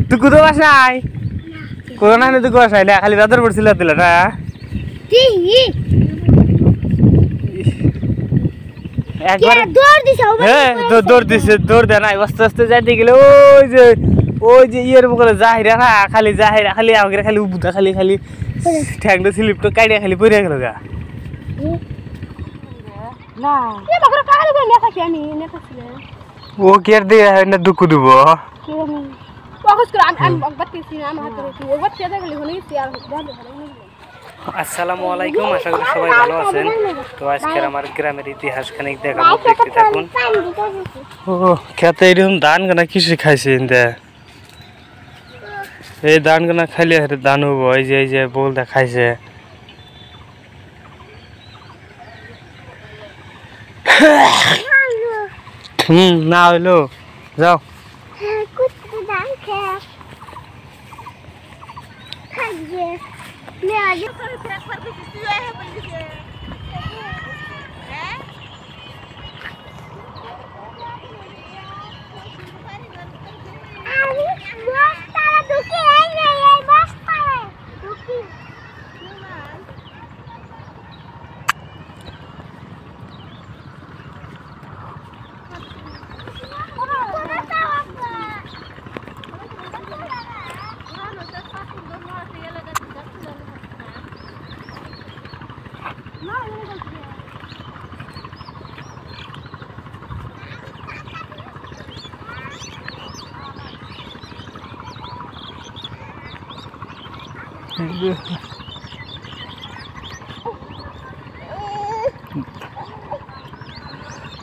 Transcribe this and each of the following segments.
দুঃখ তো বাসাই কোনো না দুঃখ বাসাই না খালি বাজার পড়ছিল দিল না একবার দৌড় দিছে দৌড় দেয় নাই আস্তে আস্তে যাইতে গেলে ওই যে ইয়ের মুখে জাহিরা না খালি জাহিরা খালি আমাকে খালি উবুতা খালি খালি ঠ্যাংটা স্লিপটা কাটিয়া খালি পড়ে গেল গা ও কি আর দিয়ে না দুঃখ দিব আসসালামু আলাইকুম আশা করি সবাই ভালো আছেন তো আজকে আমার গ্রামের ইতিহাস খানিক দেখাবো দেখতে থাকুন ও খেতে এরকম ধান গানা কিছু খাইছে এই ধান গানা খাইলে ধান হবো এই যে বলতে খাইছে না হইলো যাও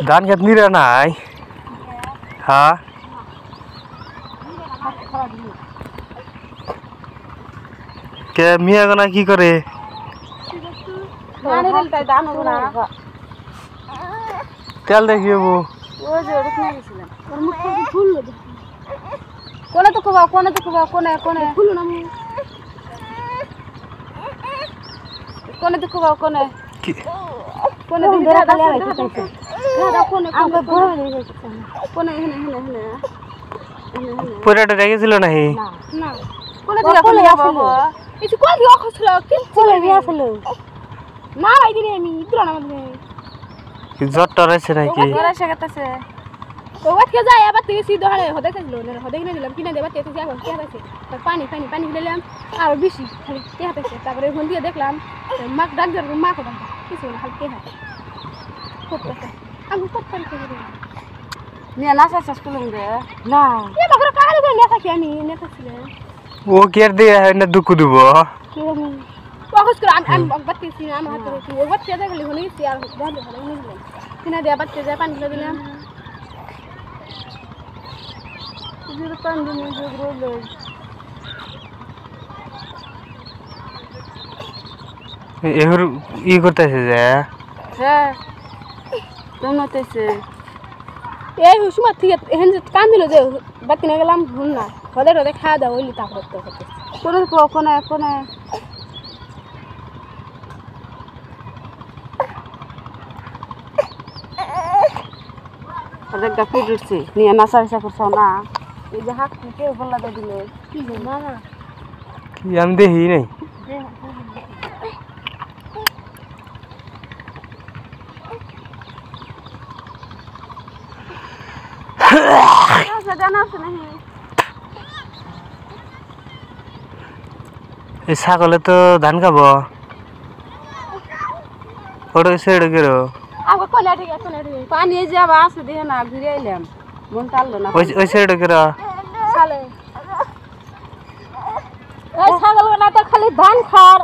ধান খেত নিরা নাই হ্যাঁ কে মিয়া গোনা কি করে তেল দেখিয়ে কোনে তো কোবা কোনে তো কোবা কোনে কোনে ফুলু না কোনে তো কোবা কোনে কি কোনে দিন ধরে কালে আইছে দাদা কোনে কোনে কোনে হেনে হেনে হেনে পুরাটা রেগেছিল নাহি না কোনে দিলা কোনে আসলো কিছু কোন দি অখছিল কি চলে বি আসলো না ভাই দিনে আমি ইতরা না মধ্যে কি জটটা রয়েছে নাকি ওরা শেখাতেছে তো ওকে যায় আবার তুই সিধা হলে হদে কাজলো না হদে কিনে দিলাম কিনে দেবা তেতে যাবো কি আছে পানি পানি পানি দিলাম আর বেশি খালি কে হাতে তারপরে ফোন দিয়ে দেখলাম মাক ডাক ধরে মা কথা কিছু না খালি কে হাতে করতেছে আমি করতে পারি নিয়া না শেষ করলাম রে না এ বাগরা কালে করে নেতা কি আমি নেতা ছিল ও কি আর দিয়ে না দুঃখ দিব কি আমি ফোকাস করে আমি বাতি সিনা আমার হাতে কি ও বাতি দেখলি হলি সি আর ভালো ভালো নিলাম কিনে দেয়া বাতি যায় পানি দিলাম জুর পান দিন জুর রোলে এর ই করতেছে যে হ্যাঁ তোমতেছে এই হুসমা থেকে হেন কান দিল যে বাতি না গেলাম ভুল না হদে হদে খাওয়া দাও হইলি তা করতে করতে কোন কোনে কোনে হদে গাপি উঠছে নিয়ে নাসা নাসা করছ না এই যে হাত থেকে বললা দে দিলে কি না না কি আমি দেখি নাই এই ছাগলে তো ধান খাবো ওটা সেড়ে গেলো পানি যাবা আছে দেখে না ঘুরে আইলাম মন টানলো না ওই সেড়ে গেলো ছাগল না তো খালি ধান খার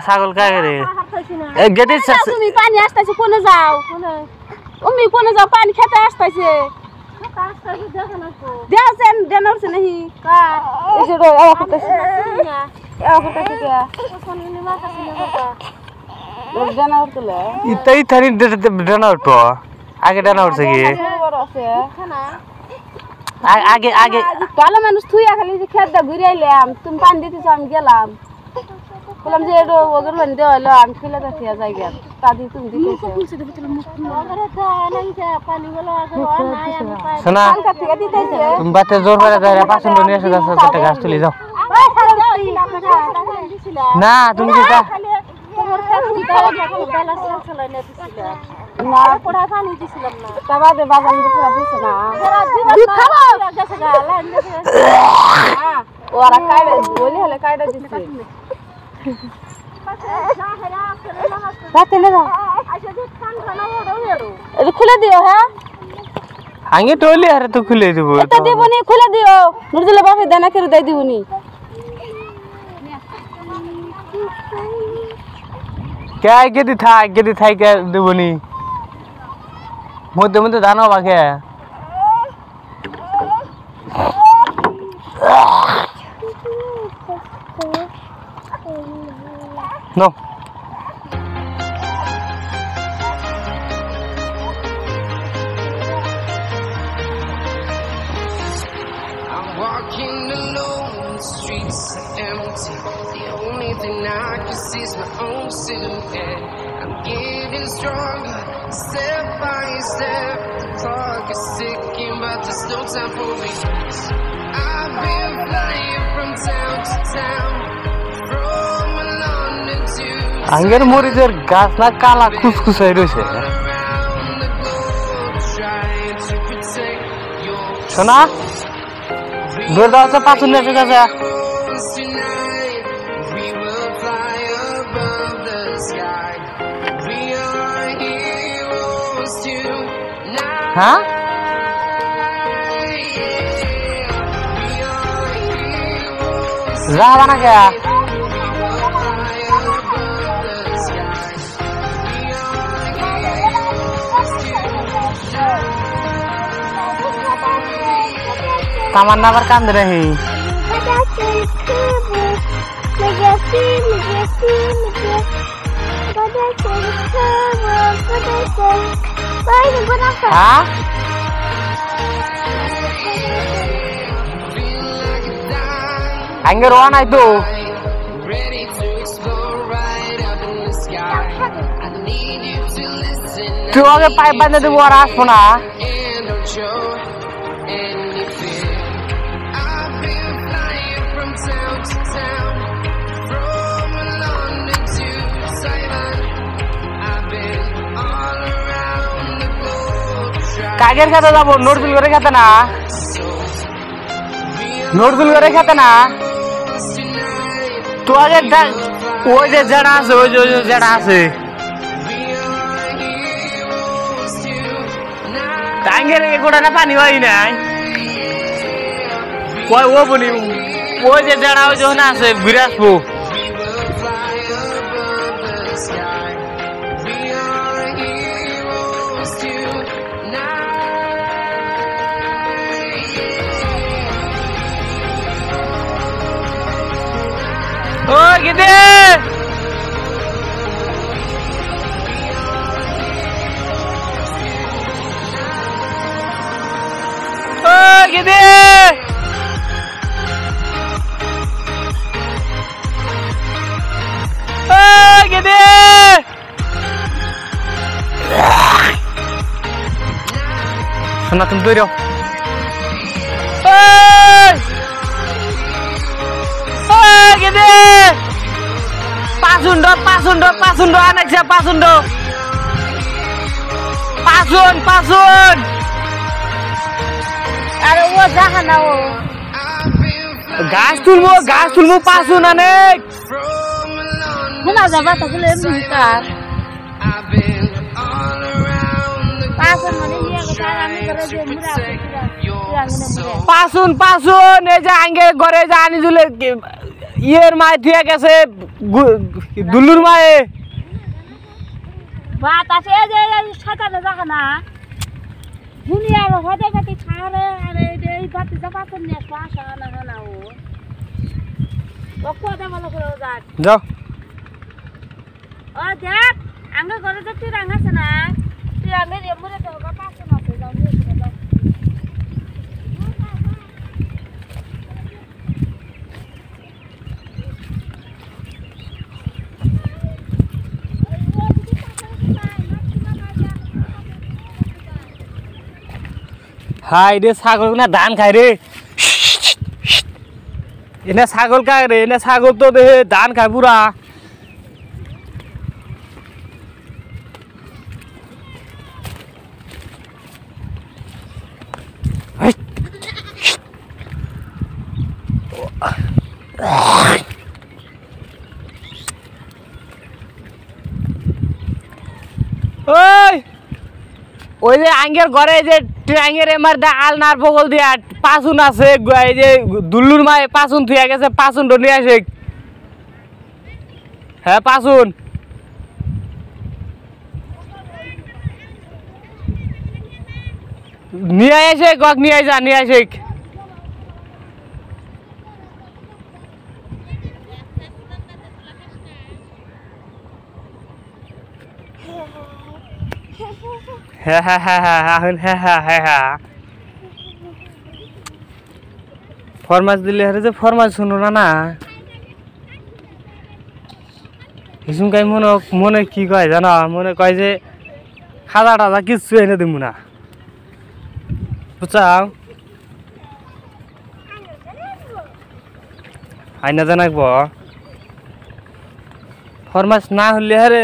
ছাগল কাকে রে গেটে তুমি পানি আসতেছে কোনে যাও তুমি কোনে যাও পানি খেতে আসতেছে দেওছেন দেনরছে নাহি এই যে জানার তুলে ইতাই থানি ডানা উঠবো আগে ডানা উঠছে কি আগে আগে ভালো মানুষ থুইয়া খালি যে খেত ঘুরে আইলাম তুমি পানি দিতেছ আমি গেলাম বললাম যে এটা ওগর বান দেওয়া হলো আমি ফেলে যাচ্ছি জায়গা তাদি তুমি দিতেছে শোনা তুমি বাতে জোর করে যায় পাঁচশো নিয়ে এসে যাচ্ছ একটা গাছ তুলে যাও না তুমি যেটা না পড়া পানি দিছিলাম না তা বাদে বাগান পুরা দিছে না ওরা কাইড়া বলি হলে কাইড়া দিছে খুলে দিও হ্যাঁ আগে টলি আরে তো খুলে দিব এটা দিবনি খুলে দিও নুরজুল বাপে দানা করে দেই দিবনি কে আগে দি থাই কে দেবনি মধ্যে মধ্যে দানো বাকে no Walking alone, the streets are empty. The only thing I can see is my own silhouette. I'm getting stronger, step by step. The clock is ticking, but there's no time for me. I've been flying from town to town, from London to আঙ্গের মরিচের গাছ না কালা খুসখুসাই রয়েছে around the globe, trying to protect your শোনা দূর দাও তো পাঁচশো নিয়ে এসে গেছে tonight. We will fly above the sky. We are heroes tonight. হ্যাঁ We are heroes. যা বানা কে We will fly above the sky. We are heroes tonight. তামান্না আবার কান্দে নাহি হ্যাঁ আঙ্গে রোয়া নাই তো Ready to explore right up in the sky. I need you to listen তুই আগে পাইপ বাঁধে দেবো আর আসবো না and don't show any fear. I've been flying from town to town, from London to Taiwan. I've been all around the globe, trying কাকের খেতে যাবো নজরুল করে খেতে না নজরুল করে খেতে না tonight. তো আগে ওই যে জেড়া আছে ওই যে জেড়া আছে টাঙ্গের গোটা না পানি হয় নাই ওই ও বলি ওই যে জেড়া ওই যখন আছে ঘুরে আসবো ও গেদে ও গেদে ও গেদে শোনা তুমি দৌড়াও গেদে পাঁচুন্ড আনেছে পাঁচুন্ড পাঁচুন আরে ও জাহা না ও গাছ তুলবো পাঁচুন আনে শোনা যাবা তাহলে এমনি কার পাঁচন মানে নিয়ে গেছে আর আমি করে যে মুরা পাঁচুন এই যে আঙ্গে ঘরে যে আনি দিলে ইয়ের মায় থুয়ে গেছে দুলুর মায়ে বাত আছে এই যে সাতানে জাহা না দুনিয়ার হদে গতি ছাড়ে আরে এই বাতি জাবা কোন নিয়ে পাশা না না ও কোদা ভালো করে যাক যাও ও দেখ আঙ্গে ঘরে যে তিরাং আছে না তিরাঙের এমরে তো পাশে না যাও নিয়ে যাও হাই রে ছাগল না ধান খায় রে এনে ছাগল খায় রে এনে ছাগল তো দেহে ধান খায় পুরা ওই ওই যে আঙ্গের ঘরে যে ট্যাঙ্গের এমার দা আলনার বগল দিয়া পাসুন আছে এই যে দুল্লুর মায়ে পাসুন থুয়া গেছে পাসুন তো নিয়ে আসে হ্যাঁ পাসুন নিয়ে আসে গক নিয়ে যা নিয়ে আসে হ্যাঁ হ্যাঁ হ্যাঁ হ্যাঁ হ্যাঁ হ্যাঁ হ্যাঁ হ্যাঁ ফরমাস দিলে হারে যে ফরমাস শুনো না না হিসুম কাই মনে মনে কি কয় জানো মনে কয় যে খাজা টাজা কিচ্ছু এনে দিব না বুঝছাও আইনা জানাকব ফরমাস না হলে হারে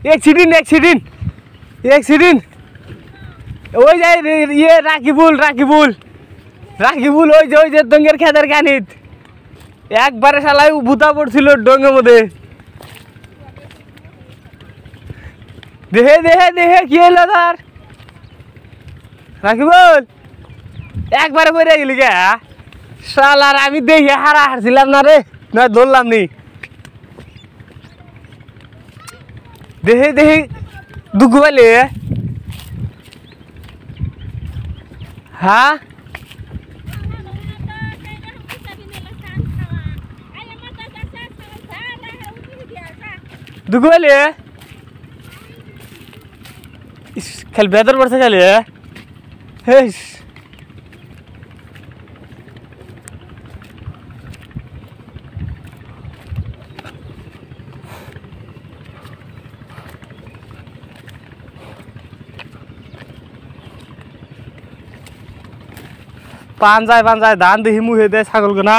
एक्सीडेंट एक्सीडेंट एक्सीडेंट ওই যে ইয়ে রাকিবুল রাকিবুল রাকিবুল ওই যে ডঙ্গের খেতের কানিত একবারে শালাই ভূতা পড়ছিল ডঙ্গের মধ্যে দেহে দেহে দেহে কি হলো তার রাকিবুল একবারে পড়ে গেলি কে শালার আমি দেখে হারা হারছিলাম না রে না ধরলাম নি দেহে দেহে দুঃখ পাইলে হ্যাঁ দুঃখ পাইলে খালি বেদর পড়ছে খালি হেস পাঞ্জায় পাঞ্জায় ধান দেখি মুহে দেয় ছাগল গোনা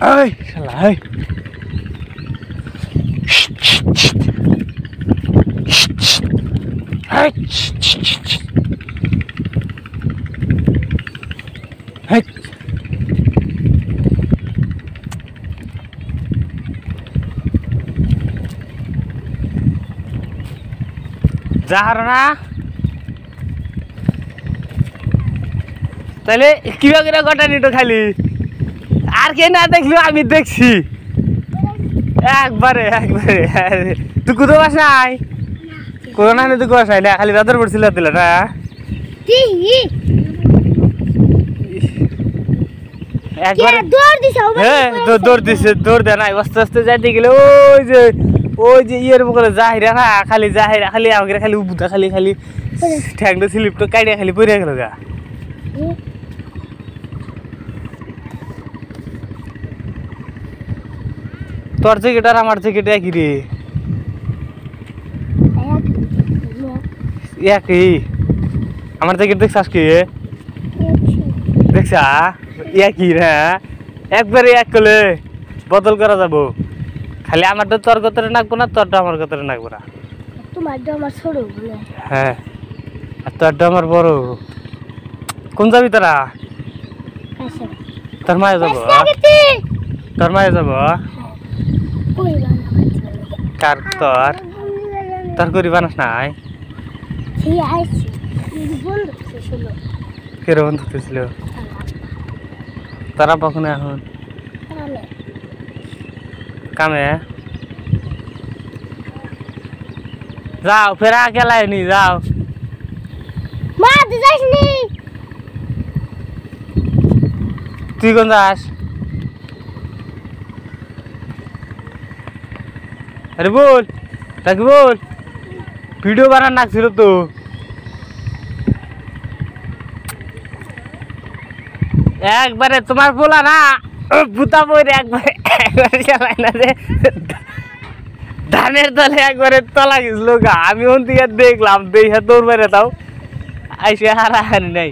ơi sao lại জাহারনা তাহলে কিভাবে করে গটানিটো খালি আর কে না দেখলো আমি দেখছি একবারে একবারে তুই কোথাও বাস নাই কোথাও না তুই বাস নাই না খালি বাদর পড়ছিল দিল না একবার হ্যাঁ দৌড় দিছে দৌড় দেয় নাই আস্তে আস্তে যাইতে গেলে ওই যে ইয়ের মুখে জাহিরা না খালি জাহিরা খালি আমাকে খালি উবুতা খালি খালি ঠ্যাংটা স্লিপটা কাটিয়া খালি পড়ে গেল গা তোর জ্যাকেট আর আমার জ্যাকেট একই রে একই আমার জ্যাকেট দেখছাস কি দেখছা একই রে একবারে এক করলে বদল করা যাবো খালি আমারটা তোর গতরে নাকবো না তোরটা আমার গতরে নাকবো না তোমারটা আমার ছোট বলে হ্যাঁ আর তোরটা আমার বড় কোন যাবি তোরা আচ্ছা তোর মায়ে যাবো তোর মায়ে যাবো কার তোর তোর করি বানাস নাই কিরকম ধরতেছিল তারা কখন এখন কামে যাও ফেরা খেলায় নি যাও তুই কোন যাস আরে বল তাকে বল ভিডিও বানান নাকছিল তো একবারে তোমার বলা না বুতা বইরে একবারে চালাই না যে ধানের তলে একবারে তলা গেছিল গা আমি ওন দিকে দেখলাম দেখে দৌড় মেরে তাও আইসে হারাহারি নাই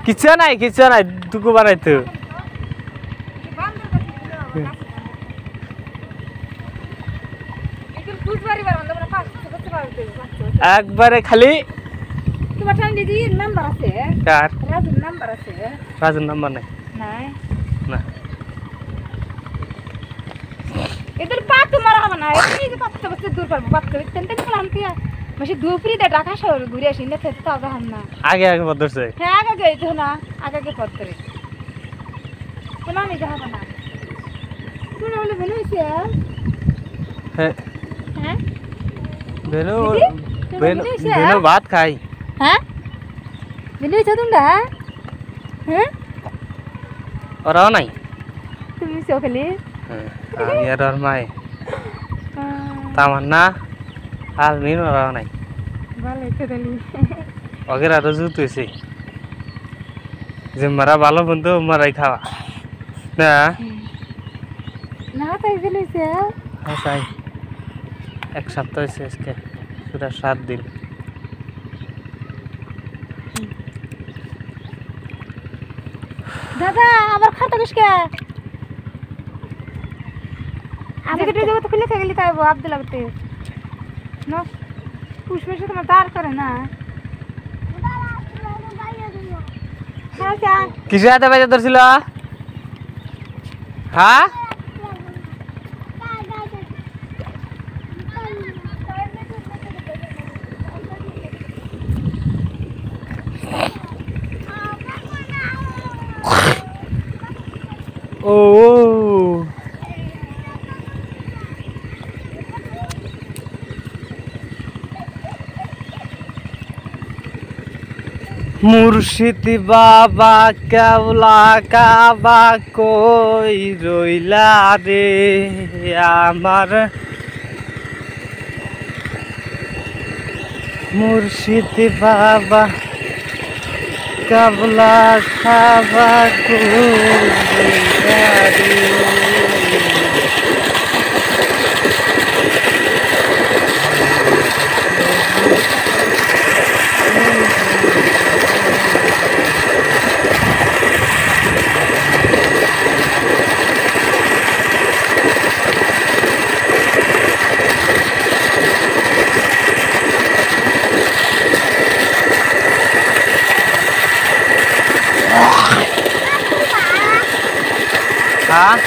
কিচ্ছু নাই দুকু বানাইতো একবারে খালি তোমার দিদির নাম্বার আছে কার রাজুর নাম্বার আছে রাজুর নাম্বার নাই নাই না এদের পা তোমার হবে না এই যে পাঁচটা বছর দূর পারবো পাঁচটা টেন টেন করে আনতে মাসে দুপুরি দে ঢাকা শহর ঘুরে আসি না খেতে তাও গাহাম না আগে পথ ধরছে হ্যাঁ আগে গেছে না আগে পথ ধরে কোনো আমি যাবো না তুমি বলে বেনু হইছে হ্যাঁ হ্যাঁ বেনু দিদি, বেনু তুমি বলেছে? বেনু ভাত খাই হ্যাঁ বেনু হইছে তোমরা হ্যাঁ ওরাও নাই তুমি সকালে হ্যাঁ, আমি আর ওর মায়ে তামার না আর মিন ওরাও নাই ভালো হইছে তাহলে ওকে আরো জুতেছে যে মারা ভালো বন্ধু মারাই খাওয়া না না তাই বেনু হইছে আচ্ছাই এক সপ্তাহ হয়েছে আজকে পুরা 7 দিন দাদা আবার খাতা কিসকে আজকে তো জগৎ খুলে গেলি তাই আব্দুল আবতে না পুষ্পের সাথে দাঁড় করে না কিসে হাতে বাজে ধরছিল হ্যাঁ ও মুর্শিদ বাবা কেবলা কাবা কই রইলা রে আমার মুর্শিদ বাবা কেবলা কাবা কই রইলা রে hả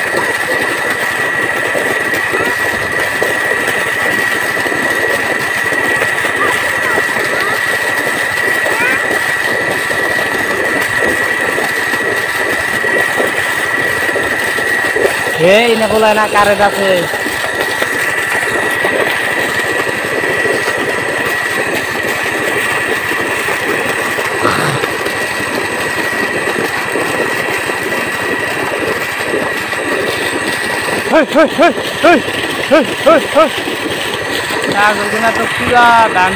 ini pula nak karet আছে Nah, guna tuh pula dan